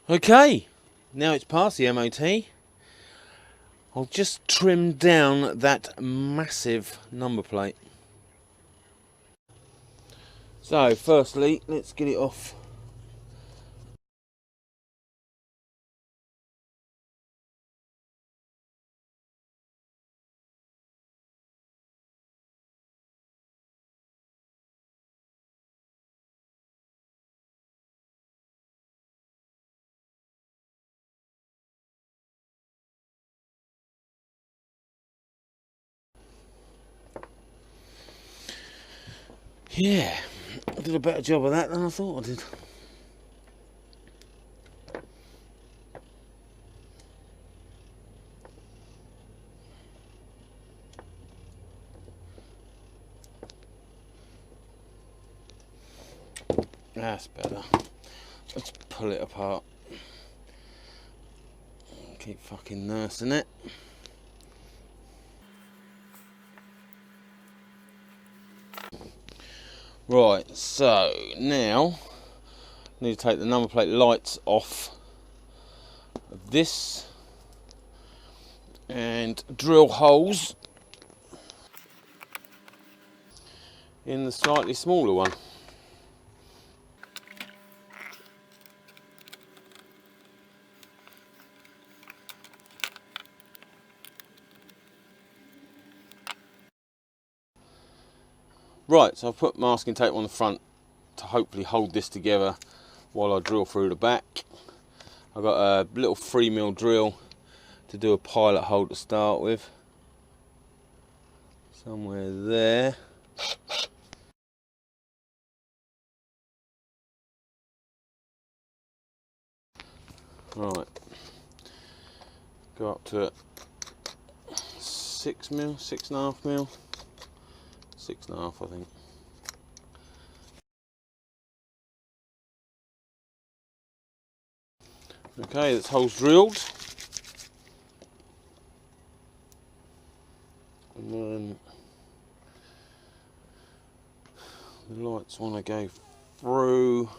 Okay, now it's past the MOT. I'll just trim down that massive number plate. So firstly, let's get it off. Yeah, I did a better job of that than I thought I did. That's better. Let's pull it apart. Keep fucking nursing it. Right, so now I need to take the number plate lights off of this and drill holes in the slightly smaller one. Right, so I've put masking tape on the front to hopefully hold this together while I drill through the back. I've got a little 3mm drill to do a pilot hole to start with. Somewhere there. Right, go up to 6mm, 6.5mm, 6.5 I think. Okay, this hole's drilled. And then the lights want to go through.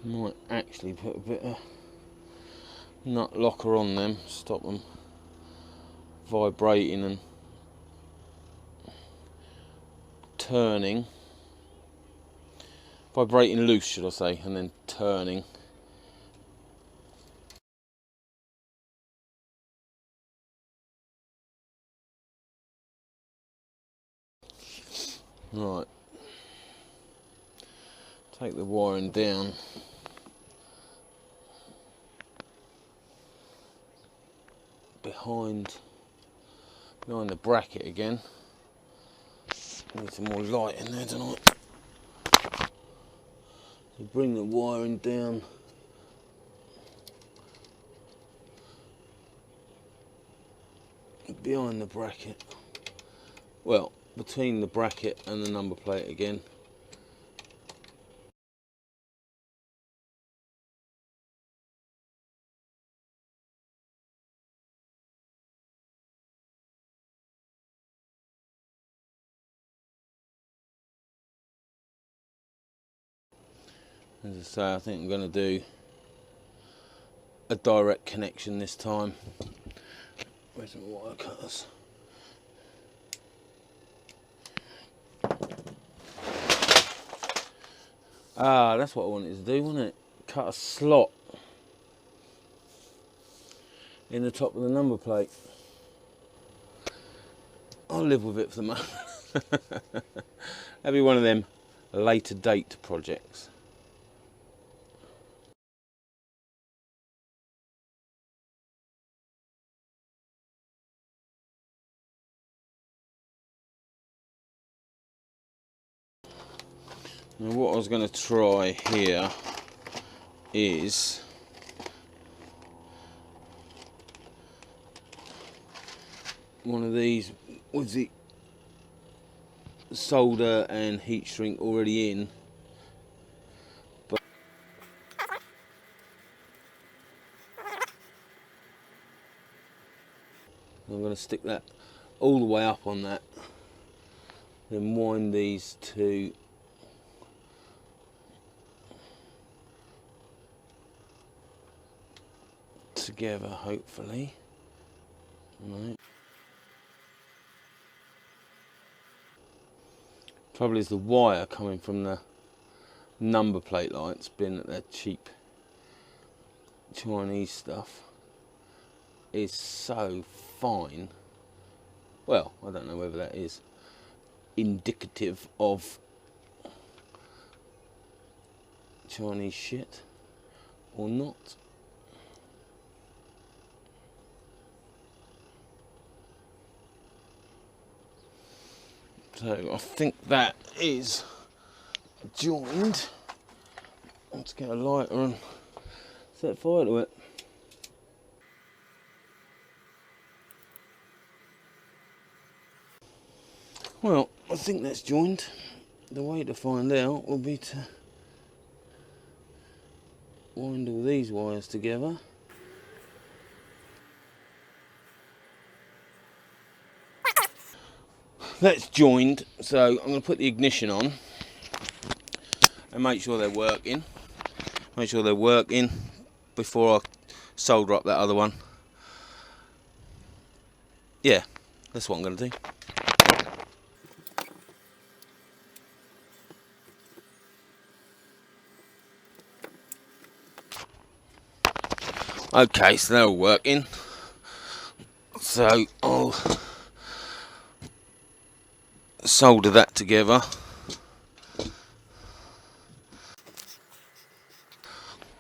Might actually put a bit of nut locker on them, stop them vibrating and turning. Vibrating loose, should I say, and then turning. Right. Take the wiring down. Behind the bracket again. Need some more light in there tonight. So bring the wiring down. Behind the bracket. Well, between the bracket and the number plate again. As I say, I think I'm going to do a direct connection this time. Where's my wire cutters? Ah, that's what I wanted to do, wasn't it? Cut a slot in the top of the number plate. I'll live with it for the moment. That'll be one of them later date projects. Now what I was going to try here is one of these with the solder and heat shrink already in, I'm going to stick that all the way up on that, then wind these two together, hopefully. Right. Trouble is the wire coming from the number plate lights, being that they're cheap Chinese stuff, is so fine. Well, I don't know whether that is indicative of Chinese shit or not. So I think that is joined. Let's get a lighter and set fire to it. Well, I think that's joined. The way to find out will be to wind all these wires together. That's joined, so I'm going to put the ignition on and make sure they're working. Make sure they're working before I solder up that other one. Yeah, that's what I'm going to do. Okay, so they're all working. So I'll solder that together.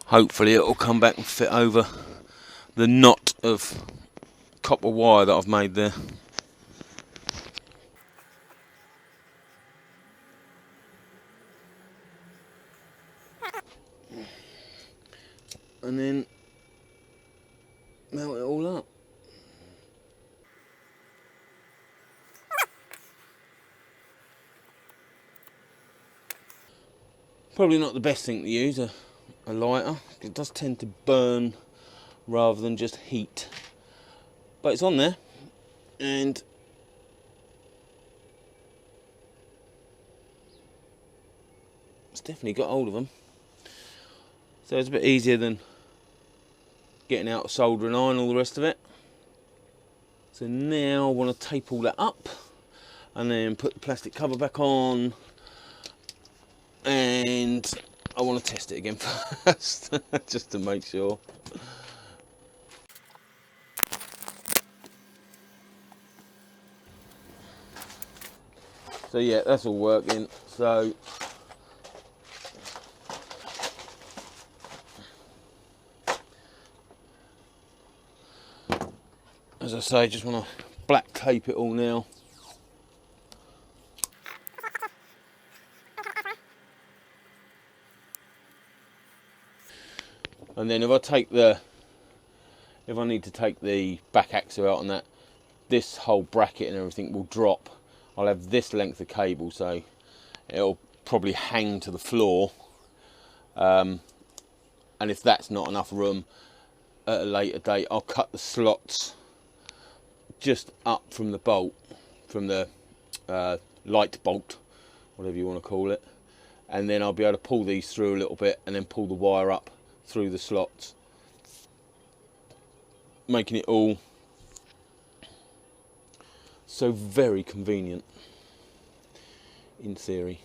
Hopefully it'll come back and fit over the knot of copper wire that I've made there. And then melt it all up. Probably not the best thing to use, a lighter. It does tend to burn rather than just heat. But it's on there, and it's definitely got hold of them. So it's a bit easier than getting out a soldering iron, all the rest of it. So now I want to tape all that up and then put the plastic cover back on, and I want to test it again first just to make sure. So yeah, that's all working. So as I say, just want to black tape it all now. And then if I need to take the back Gsxr out on that, this whole bracket and everything will drop. I'll have this length of cable, so it'll probably hang to the floor. And if that's not enough room at a later date, I'll cut the slots just up from the bolt, from the light bolt, whatever you want to call it. And then I'll be able to pull these through a little bit and then pull the wire up through the slots, making it all so very convenient in theory.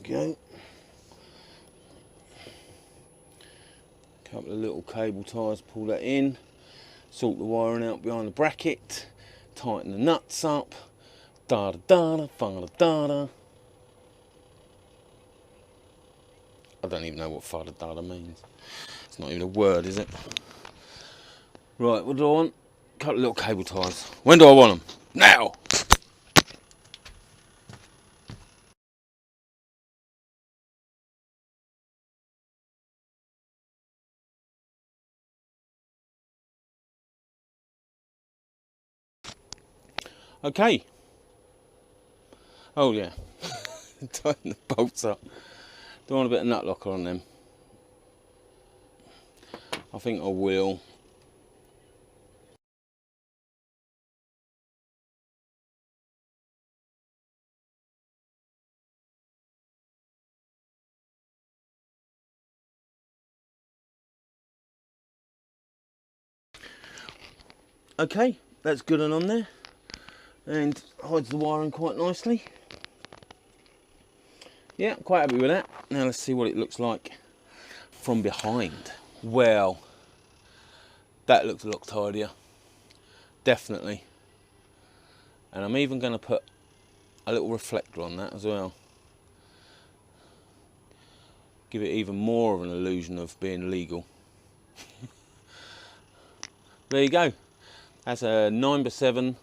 go. Couple of little cable ties, pull that in, sort the wiring out behind the bracket, tighten the nuts up, da da da da da da da. I don't even know what fada dada means. It's not even a word, is it? Right, what do I want? A couple of little cable ties. When do I want them? Now! Okay. Oh yeah. Tighten the bolts up. Do I want a bit of nut locker on them? I think I will. Okay, that's good and on there. And hides the wiring quite nicely. Yeah, quite happy with that. Now let's see what it looks like from behind. Well, that looks a lot tidier. Definitely. And I'm even going to put a little reflector on that as well. Give it even more of an illusion of being legal. There you go. That's a 9x7.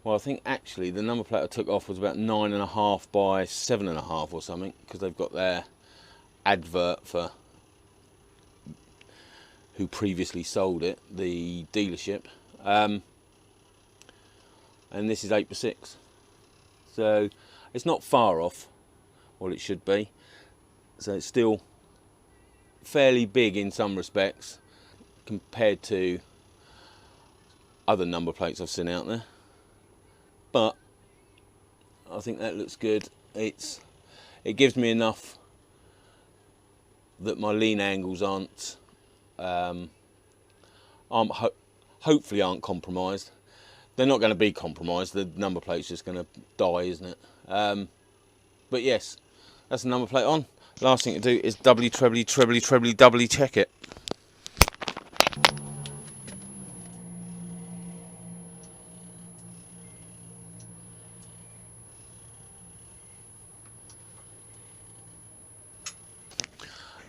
Well, I think actually the number plate I took off was about 9.5 by 7.5 or something, because they've got their advert for who previously sold it, the dealership. And this is 8x6. So it's not far off what it should be. So it's still fairly big in some respects compared to other number plates I've seen out there. But I think that looks good. It gives me enough that my lean angles aren't hopefully aren't compromised. They're not going to be compromised. The number plate's just going to die, isn't it? But yes, that's the number plate on. Last thing to do is doubly check it.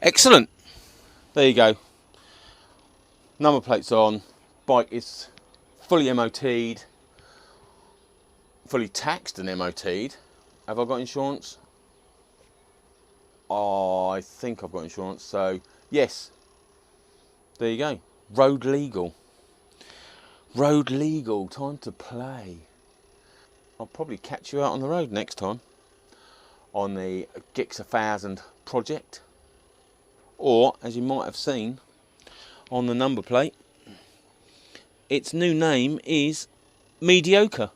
Excellent. There you go. Number plate's on. Bike is fully MOT'd. Fully taxed and MOT'd. Have I got insurance? I think I've got insurance. So, yes. There you go. Road legal. Road legal. Time to play. I'll probably catch you out on the road next time. On the Gsxr 1000 project. Or, as you might have seen on the number plate, its new name is Mediocre,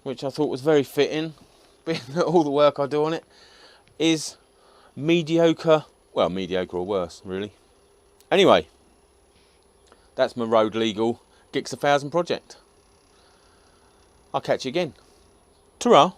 which I thought was very fitting, being that all the work I do on it is mediocre, well, mediocre or worse, really. Anyway, that's my road legal Gsxr 1000 project. I'll catch you again. Ta-ra!